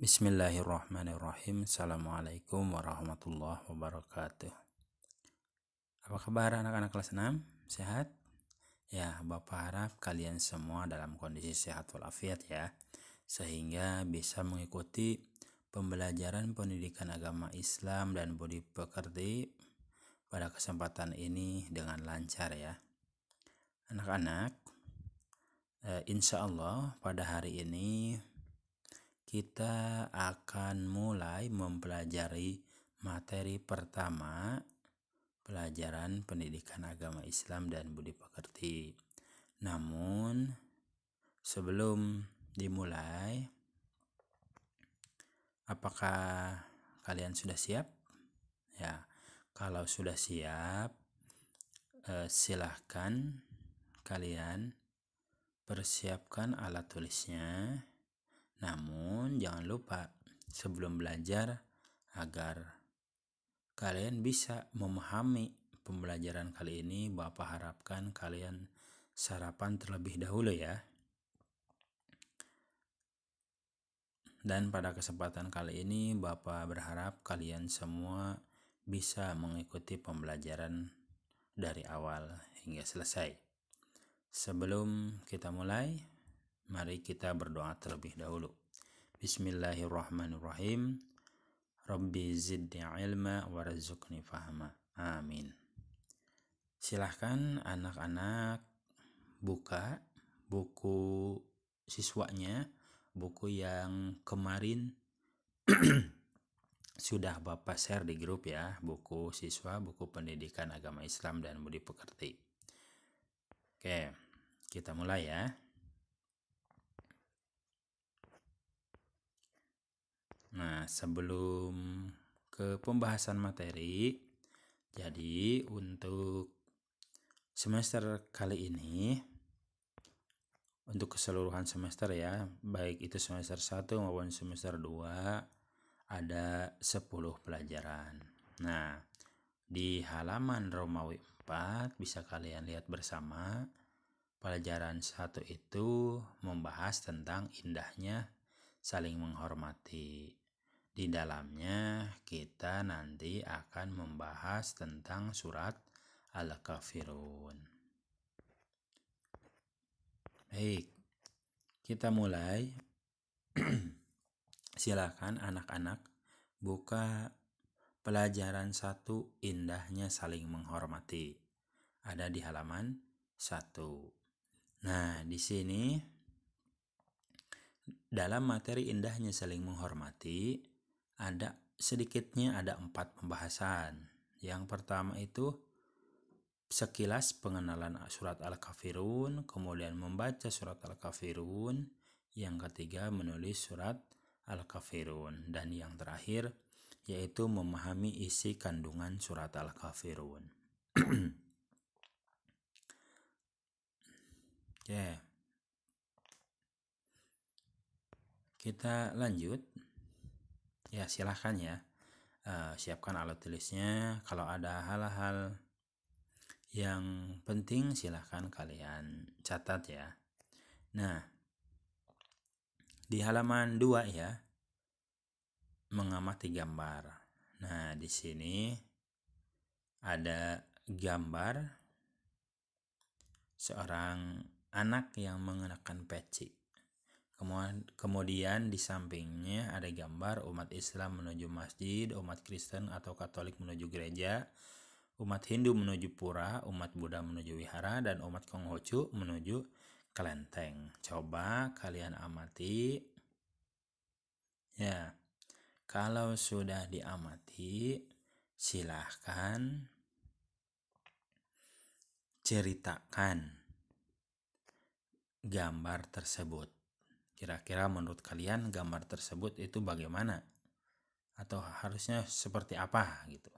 Bismillahirrahmanirrahim. Assalamualaikum warahmatullahi wabarakatuh. Apa kabar anak-anak kelas 6? Sehat? Ya, Bapak harap kalian semua dalam kondisi sehat walafiat ya, sehingga bisa mengikuti pembelajaran pendidikan agama Islam dan budi pekerti pada kesempatan ini dengan lancar ya. Anak-anak, insya Allah pada hari ini kita akan mulai mempelajari materi pertama pelajaran pendidikan agama Islam dan budi pekerti. Namun sebelum dimulai, apakah kalian sudah siap? Ya, kalau sudah siap, silahkan kalian persiapkan alat tulisnya. Namun jangan lupa sebelum belajar agar kalian bisa memahami pembelajaran kali ini, Bapak harapkan kalian sarapan terlebih dahulu ya. Dan pada kesempatan kali ini Bapak berharap kalian semua bisa mengikuti pembelajaran dari awal hingga selesai. Sebelum kita mulai, mari kita berdoa terlebih dahulu. Bismillahirrahmanirrahim. Rabbi zidni ilma warzuqni fahma. Amin. Silahkan anak-anak buka buku siswanya, buku yang kemarin sudah Bapak share di grup ya, buku siswa, buku pendidikan agama Islam dan budi pekerti. Oke, kita mulai ya. Nah, sebelum ke pembahasan materi, jadi untuk semester kali ini, untuk keseluruhan semester ya, baik itu semester 1 maupun semester 2, ada 10 pelajaran. Nah, di halaman Romawi 4 bisa kalian lihat bersama, pelajaran 1 itu membahas tentang indahnya saling menghormati. Di dalamnya kita nanti akan membahas tentang surat Al-Kafirun. Baik, kita mulai. Silakan anak-anak buka pelajaran 1, indahnya saling menghormati. Ada di halaman 1. Nah, di sini dalam materi indahnya saling menghormati ada sedikitnya ada 4 pembahasan. Yang pertama itu sekilas pengenalan surat Al-Kafirun, kemudian membaca surat Al-Kafirun, yang ketiga menulis surat Al-Kafirun, dan yang terakhir yaitu memahami isi kandungan surat Al-Kafirun. Oke. Kita lanjut. Ya, silahkan ya. Siapkan alat tulisnya. Kalau ada hal-hal yang penting silahkan kalian catat ya. Nah, di halaman 2 ya, mengamati gambar. Nah, di sini ada gambar seorang anak yang mengenakan peci. Kemudian di sampingnya ada gambar umat Islam menuju masjid, umat Kristen atau Katolik menuju gereja, umat Hindu menuju pura, umat Buddha menuju wihara, dan umat Konghucu menuju kelenteng. Coba kalian amati. Ya, kalau sudah diamati, silahkan ceritakan gambar tersebut. Kira-kira menurut kalian gambar tersebut itu bagaimana? Atau harusnya seperti apa gitu?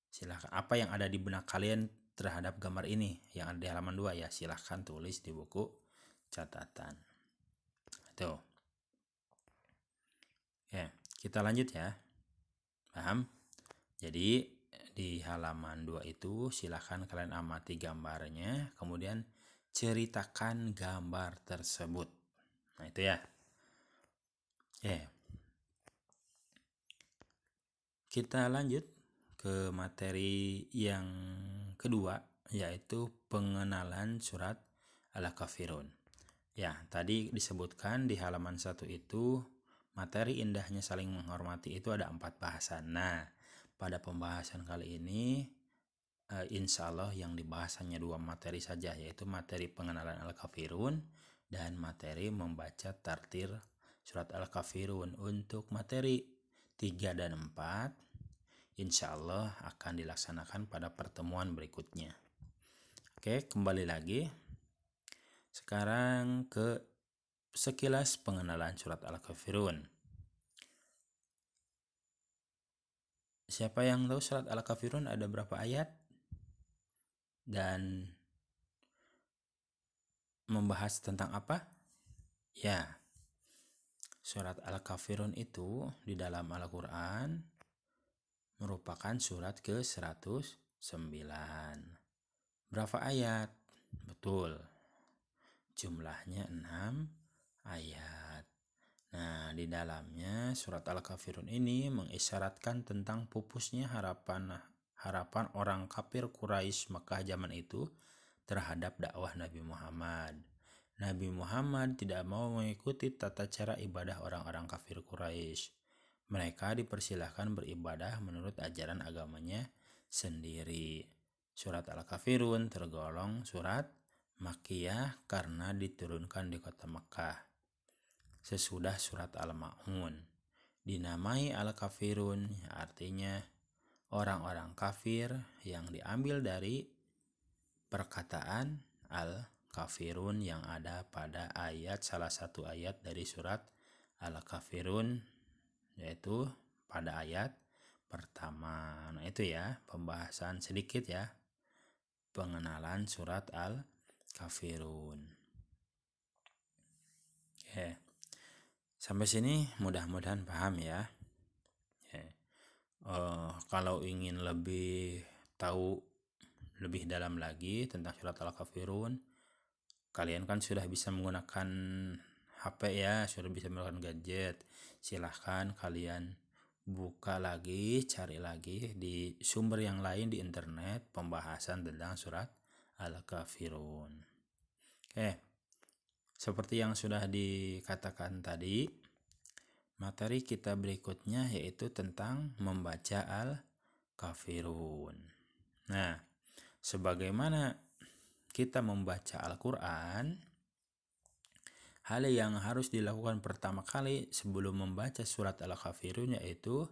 Silahkan, apa yang ada di benak kalian terhadap gambar ini yang ada di halaman 2 ya, silahkan tulis di buku catatan. Tuh. Ya, kita lanjut ya. Paham? Jadi di halaman 2 itu silahkan kalian amati gambarnya, kemudian ceritakan gambar tersebut. Nah, itu ya. Oke. Kita lanjut ke materi yang kedua, yaitu pengenalan surat Al-Kafirun. Ya, tadi disebutkan di halaman 1 itu materi indahnya saling menghormati itu ada 4 bahasan. Nah, pada pembahasan kali ini insya Allah yang dibahas hanya 2 materi saja, yaitu materi pengenalan Al-Kafirun dan materi membaca tartil surat Al-Kafirun. Untuk materi 3 dan 4 insya Allah akan dilaksanakan pada pertemuan berikutnya. Oke, kembali lagi. Sekarang ke sekilas pengenalan surat Al-Kafirun. Siapa yang tahu surat Al-Kafirun ada berapa ayat? Dan membahas tentang apa? Ya, surat Al-Kafirun itu di dalam Al-Quran merupakan surat ke-109. Berapa ayat? Betul, jumlahnya 6 ayat. Nah, di dalamnya surat Al-Kafirun ini mengisyaratkan tentang pupusnya harapan orang kafir Quraisy Mekah zaman itu terhadap dakwah Nabi Muhammad. Nabi Muhammad tidak mau mengikuti tata cara ibadah orang-orang kafir Quraisy. Mereka dipersilahkan beribadah menurut ajaran agamanya sendiri. Surat Al-Kafirun tergolong surat Makkiyah karena diturunkan di kota Mekah sesudah surat Al-Ma'un. Dinamai Al-Kafirun artinya orang-orang kafir yang diambil dari perkataan Al-Kafirun yang ada pada salah satu ayat dari surat Al-Kafirun, yaitu pada ayat pertama. Nah, itu ya pembahasan sedikit ya pengenalan surat Al-Kafirun. Oke. Sampai sini mudah-mudahan paham ya. Kalau ingin lebih tahu lebih dalam lagi tentang surat Al-Kafirun, kalian kan sudah bisa menggunakan HP ya, sudah bisa menggunakan gadget. Silahkan kalian buka lagi, cari lagi di sumber yang lain di internet pembahasan tentang surat Al-Kafirun. Oke. Seperti yang sudah dikatakan tadi, materi kita berikutnya yaitu tentang membaca Al-Kafirun. Nah, sebagaimana kita membaca Al-Quran, hal yang harus dilakukan pertama kali sebelum membaca surat Al-Kafirun yaitu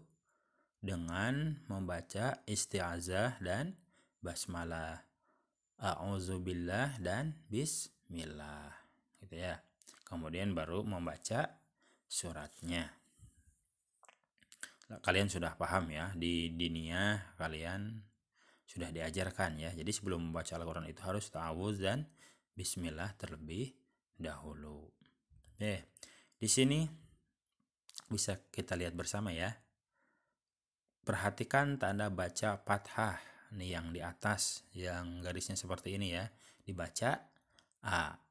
dengan membaca isti'azah dan basmalah. A'udzubillah dan bismillah. Gitu ya. Kemudian baru membaca suratnya. Kalian sudah paham ya, di diniyah kalian sudah diajarkan ya. Jadi sebelum membaca Al-Quran itu harus ta'awuz dan bismillah terlebih dahulu. Di sini bisa kita lihat bersama ya. Perhatikan tanda baca fathah nih yang di atas, yang garisnya seperti ini ya. Dibaca A.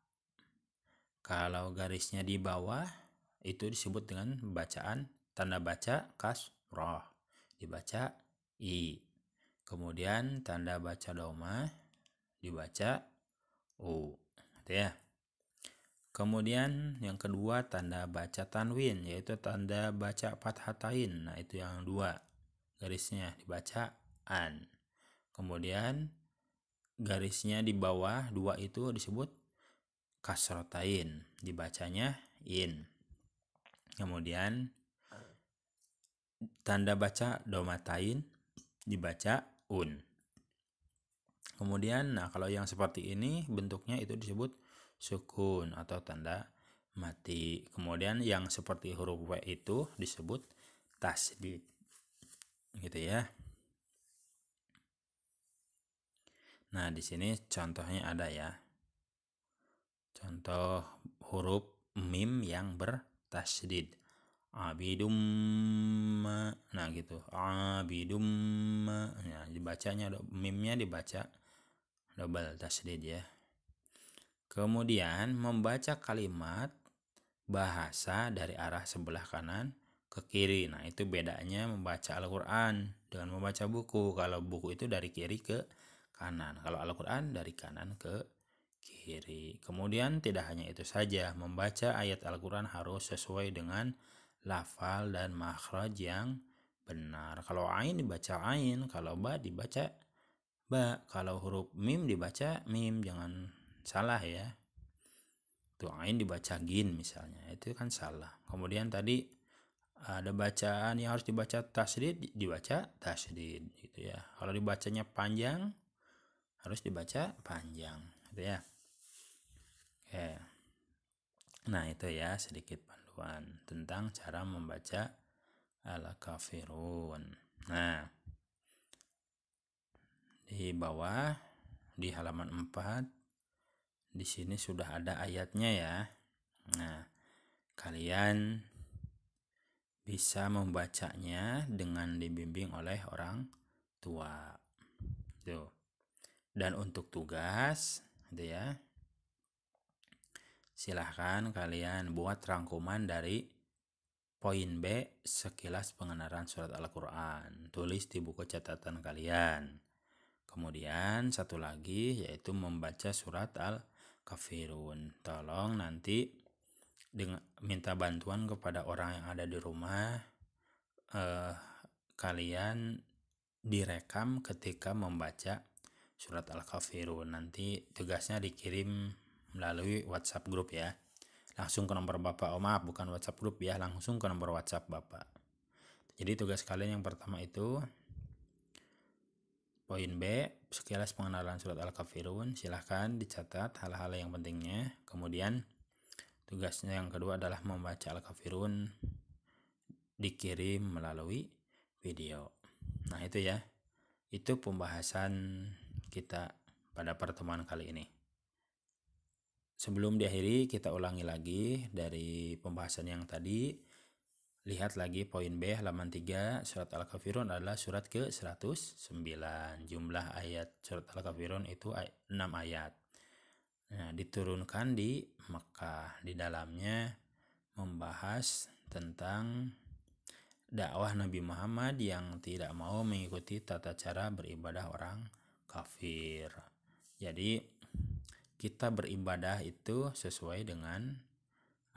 Kalau garisnya di bawah itu disebut dengan bacaan tanda baca kasroh, dibaca I. Kemudian tanda baca doma dibaca U. Gitu ya. Kemudian yang kedua tanda baca tanwin, yaitu tanda baca fathatain. Nah, itu yang dua garisnya dibaca an. Kemudian garisnya di bawah dua itu disebut kasrotain, dibacanya in. Kemudian tanda baca domatain dibaca un. Kemudian kalau yang seperti ini bentuknya itu disebut sukun atau tanda mati. Kemudian yang seperti huruf W itu disebut tasdid. Gitu ya. Nah, di sini contohnya ada ya. Contoh huruf mim yang bertasdid. Abidum. Nah, gitu. Abidum. Nah, dibacanya mimnya dibaca double tasdid ya. Kemudian membaca kalimat bahasa dari arah sebelah kanan ke kiri. Nah, itu bedanya membaca Al-Quran dengan membaca buku. Kalau buku itu dari kiri ke kanan. Kalau Al-Quran dari kanan ke kiri. Kemudian tidak hanya itu saja, membaca ayat Al-Quran harus sesuai dengan lafal dan makhraj yang benar. Kalau ain dibaca ain, kalau ba dibaca ba, kalau huruf mim dibaca mim, jangan salah ya. Tuh ain dibaca gin misalnya, itu kan salah. Kemudian tadi ada bacaan yang harus dibaca tasydid, dibaca tasydid gitu ya. Kalau dibacanya panjang harus dibaca panjang gitu ya. Oke. Nah, itu ya sedikit panduan tentang cara membaca Al-Kafirun. Nah, di bawah di halaman 4 di sini sudah ada ayatnya ya. Nah, kalian bisa membacanya dengan dibimbing oleh orang tua. Tuh. Dan untuk tugas, gitu ya. Silahkan kalian buat rangkuman dari poin B, sekilas pengenalan surat Al-Quran. Tulis di buku catatan kalian. Kemudian satu lagi yaitu membaca surat Al-Kafirun. Tolong nanti minta bantuan kepada orang yang ada di rumah. Kalian direkam ketika membaca surat Al-Kafirun. Nanti tugasnya dikirim melalui WhatsApp grup ya. Langsung ke nomor Bapak. Oh maaf, bukan WhatsApp grup ya, langsung ke nomor WhatsApp Bapak. Jadi tugas kalian yang pertama itu poin B, sekilas pengenalan surat Al-Kafirun. Silahkan dicatat hal-hal yang pentingnya. Kemudian tugasnya yang kedua adalah membaca Al-Kafirun, dikirim melalui video. Nah, itu ya. Itu pembahasan kita pada pertemuan kali ini. Sebelum diakhiri, kita ulangi lagi dari pembahasan yang tadi. Lihat lagi poin B halaman 3, surat Al-Kafirun adalah surat ke-109. Jumlah ayat surat Al-Kafirun itu 6 ayat. Nah, diturunkan di Mekah. Di dalamnya membahas tentang dakwah Nabi Muhammad yang tidak mau mengikuti tata cara beribadah orang kafir. Jadi kita beribadah itu sesuai dengan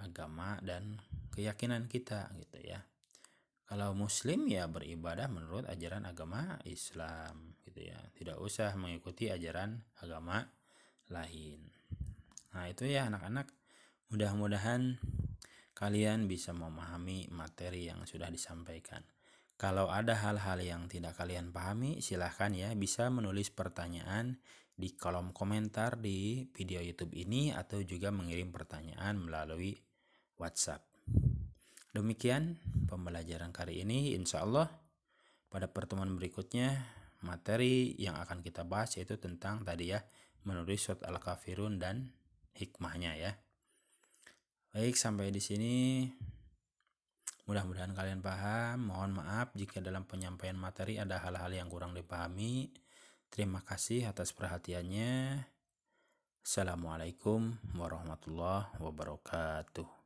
agama dan keyakinan kita gitu ya. Kalau muslim ya beribadah menurut ajaran agama Islam gitu ya. Tidak usah mengikuti ajaran agama lain. Nah, itu ya anak-anak. Mudah-mudahan kalian bisa memahami materi yang sudah disampaikan. Kalau ada hal-hal yang tidak kalian pahami, silahkan ya bisa menulis pertanyaan di kolom komentar di video YouTube ini atau juga mengirim pertanyaan melalui WhatsApp. Demikian pembelajaran kali ini. Insya Allah pada pertemuan berikutnya materi yang akan kita bahas yaitu tentang tadi ya menulis surat Al-Kafirun dan hikmahnya ya. Baik, sampai di sini. Mudah-mudahan kalian paham. Mohon maaf jika dalam penyampaian materi ada hal-hal yang kurang dipahami. Terima kasih atas perhatiannya. Assalamualaikum warahmatullahi wabarakatuh.